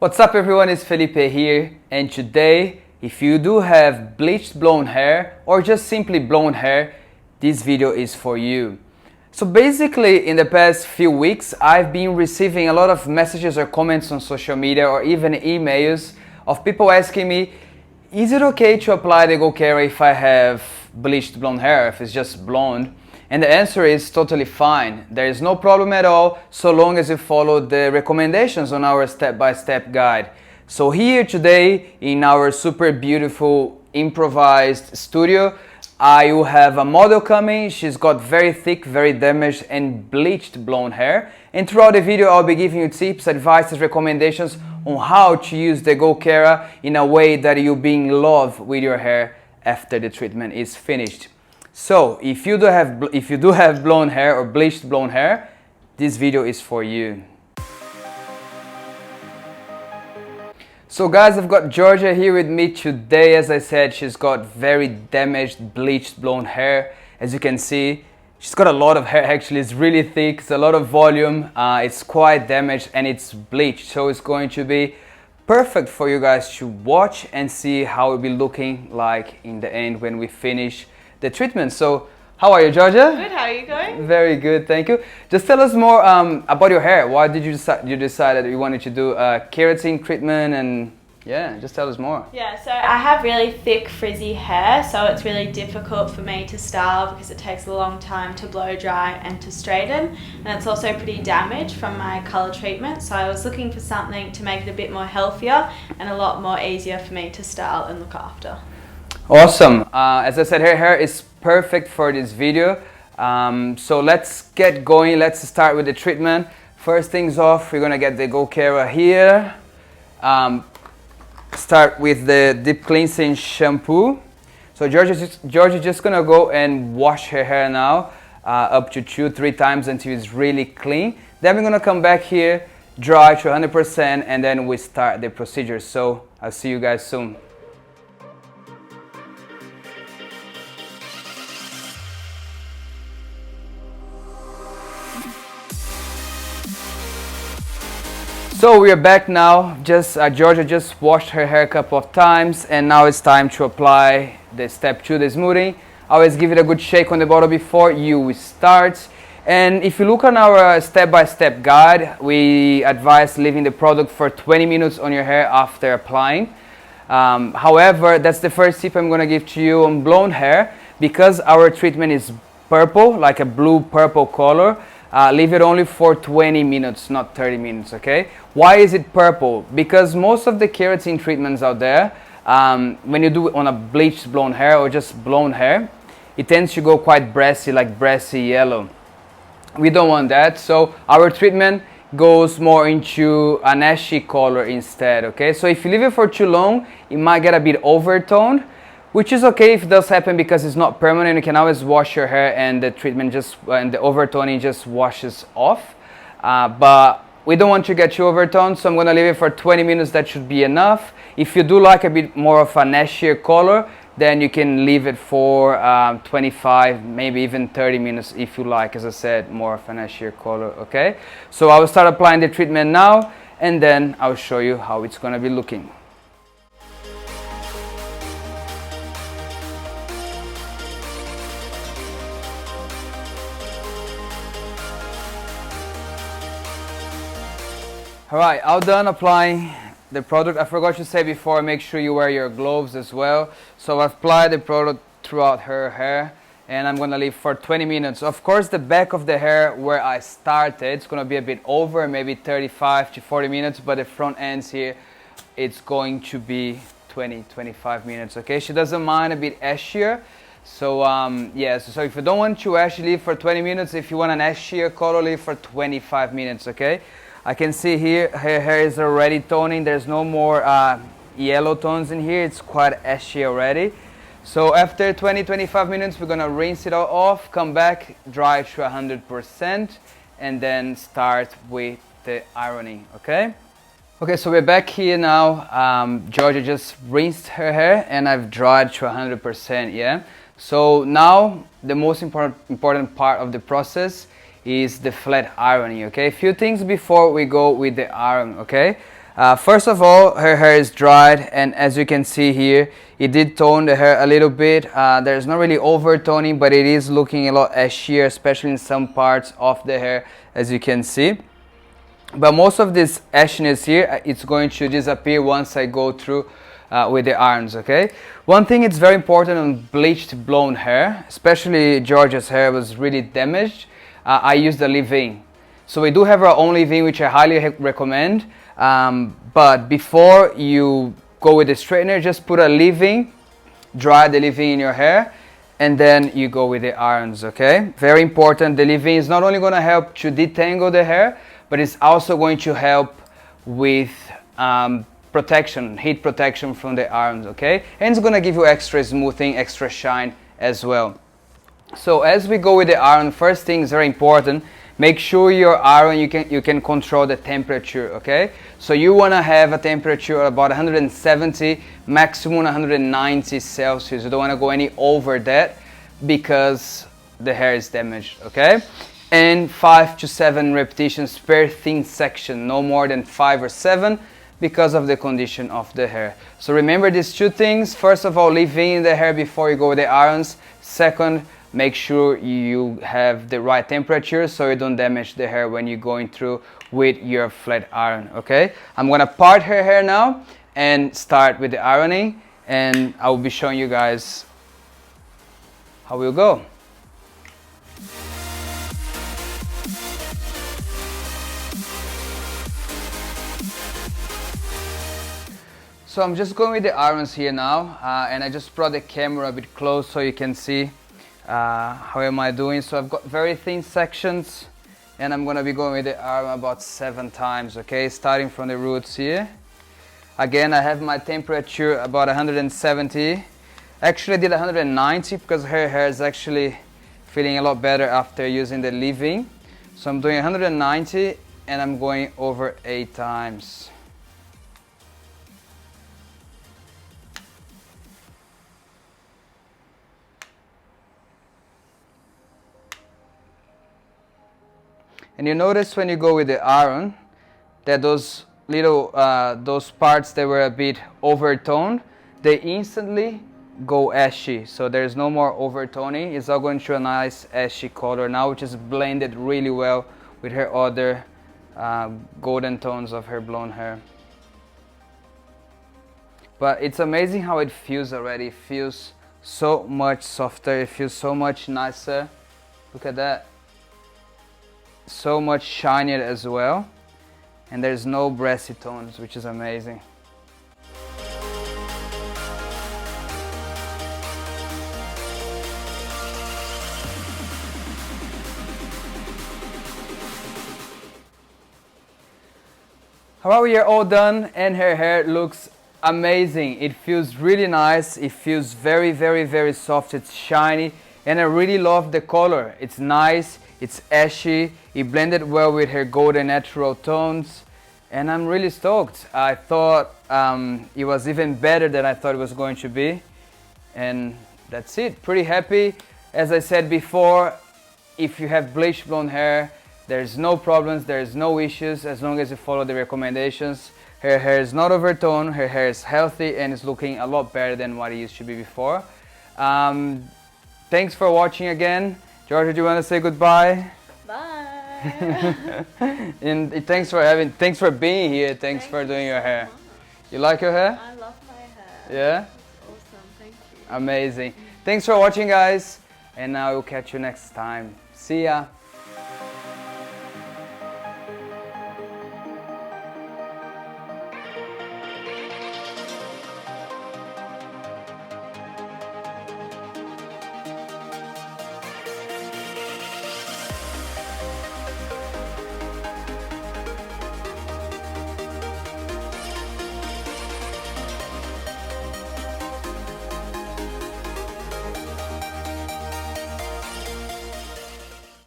What's up everyone, it's Felipe here, and today if you do have bleached blonde hair or just simply blonde hair, this video is for you. So basically in the past few weeks I've been receiving a lot of messages or comments on social media or even emails of people asking me, is it okay to apply the go-Kera if I have bleached blonde hair, if it's just blonde? And the answer is totally fine. There is no problem at all so long as you follow the recommendations on our step-by-step guide. So here today in our super beautiful improvised studio, I will have a model coming. She's got very thick, very damaged and bleached blonde hair. And throughout the video I'll be giving you tips, advices, recommendations on how to use the go-Kera in a way that you'll be in love with your hair after the treatment is finished. So if you do have blonde hair or bleached blonde hair, this video is for you. So guys, I've got Georgia here with me today. As I said, she's got very damaged bleached blonde hair. As you can see, she's got a lot of hair actually. It's really thick, it's a lot of volume, it's quite damaged and it's bleached. So it's going to be perfect for you guys to watch and see how it will be looking like in the end when we finish the treatment. So how are you, Georgia? Good, how are you going? Very good, thank you. Just tell us more about your hair. Why did you decide that you wanted to do a keratin treatment, and yeah, just tell us more. Yeah, so I have really thick frizzy hair, so it's really difficult for me to style because it takes a long time to blow dry and to straighten, and it's also pretty damaged from my colour treatment, so I was looking for something to make it a bit more healthier and a lot more easier for me to style and look after. Awesome. As I said, her hair is perfect for this video. So let's get going. Let's start with the treatment. First things off, we're gonna get the go-Kera here. Start with the deep cleansing shampoo. So Georgia's just gonna go and wash her hair now up to 2-3 times until it's really clean. Then we're gonna come back here, dry to 100%, and then we start the procedure. So I'll see you guys soon. So we are back now. Georgia just washed her hair a couple of times, and now it's time to apply the step 2, the smoothing. Always give it a good shake on the bottle before you start. And if you look on our step-by-step guide, we advise leaving the product for 20 minutes on your hair after applying. However, that's the first tip I'm going to give to you on blonde hair. Because our treatment is purple, like a blue-purple color, leave it only for 20 minutes, not 30 minutes, okay? Why is it purple? Because most of the keratin treatments out there, when you do it on a bleached blonde hair or just blonde hair, it tends to go quite brassy, like brassy yellow. We don't want that, so our treatment goes more into an ashy color instead, okay? So if you leave it for too long, it might get a bit overtoned, which is okay if it does happen because it's not permanent. You can always wash your hair and the treatment and the overtoning just washes off. But we don't want to get you overtoned, so I'm going to leave it for 20 minutes. That should be enough. If you do like a bit more of an ashier color, then you can leave it for 25, maybe even 30 minutes if you like, as I said, more of an ashier color, okay? So I will start applying the treatment now, and then I'll show you how it's going to be looking. Alright, all done applying the product. I forgot to say before, make sure you wear your gloves as well. So I've applied the product throughout her hair, and I'm gonna leave for 20 minutes. Of course, the back of the hair where I started, it's gonna be a bit over, maybe 35 to 40 minutes, but the front ends here, it's going to be 20-25 minutes, okay? She doesn't mind a bit ashier. So so if you don't want to actually leave for 20 minutes, if you want an ashier color, leave for 25 minutes, okay? I can see here her hair is already toning. There's no more yellow tones in here. It's quite ashy already. So after 20-25 minutes, we're gonna rinse it all off, come back, dry to 100%, and then start with the ironing, okay? Okay, so we're back here now. Georgia just rinsed her hair and I've dried to 100%, yeah? So now the most important part of the process is the flat ironing, okay? A few things before we go with the iron, okay? First of all, her hair is dried, and as you can see here, it did tone the hair a little bit. There's not really overtoning, but it is looking a lot ashier, especially in some parts of the hair, as you can see. But most of this ashiness here, it's going to disappear once I go through with the irons, okay? One thing it's very important on bleached blonde hair, especially Georgia's hair was really damaged, I use the leave-in. So we do have our own leave-in, which I highly recommend. But before you go with the straightener, just put a leave-in, dry the leave-in in your hair, and then you go with the irons, okay? Very important, the leave-in is not only going to help to detangle the hair, but it's also going to help with protection, heat protection from the irons, okay? And it's going to give you extra smoothing, extra shine as well. So as we go with the iron, first thing is very important. Make sure your iron, you can control the temperature, okay? So you want to have a temperature of about 170, maximum 190 Celsius. You don't want to go any over that because the hair is damaged, okay? And 5 to 7 repetitions per thin section, no more than 5 or 7 because of the condition of the hair. So remember these two things. First of all, leave in the hair before you go with the irons. Second, make sure you have the right temperature so you don't damage the hair when you're going through with your flat iron, okay? I'm gonna part her hair now and start with the ironing, and I will be showing you guys how we'll go. So I'm just going with the irons here now, and I just brought the camera a bit close so you can see how am I doing. So I've got very thin sections, and I'm going to be going with the iron about 7 times, okay, starting from the roots here. Again, I have my temperature about 170. Actually I did 190 because her hair is actually feeling a lot better after using the leave-in. So I'm doing 190 and I'm going over 8 times. And you notice when you go with the iron that those little those parts that were a bit overtoned, they instantly go ashy. So there's no more overtoning. It's all going to a nice ashy color now, which is blended really well with her other golden tones of her blonde hair. But it's amazing how it feels already. It feels so much softer. It feels so much nicer. Look at that. So much shinier as well, and there's no brassy tones, which is amazing. Alright, we are all done and her hair looks amazing. It feels really nice. It feels very, very, very soft. It's shiny, and I really love the color. It's nice. It's ashy, it blended well with her golden natural tones, and I'm really stoked. I thought it was even better than I thought it was going to be, and that's it. Pretty happy. As I said before, if you have bleached blonde hair, there's no problems, there's no issues as long as you follow the recommendations. Her hair is not overtoned, her hair is healthy, and it's looking a lot better than what it used to be before. Thanks for watching again. Georgia, do you want to say goodbye? Bye. And thanks for being here. Thanks for doing your hair. You like your hair? I love my hair. Yeah? Awesome, thank you. Amazing. Thanks for watching, guys. And now we'll catch you next time. See ya.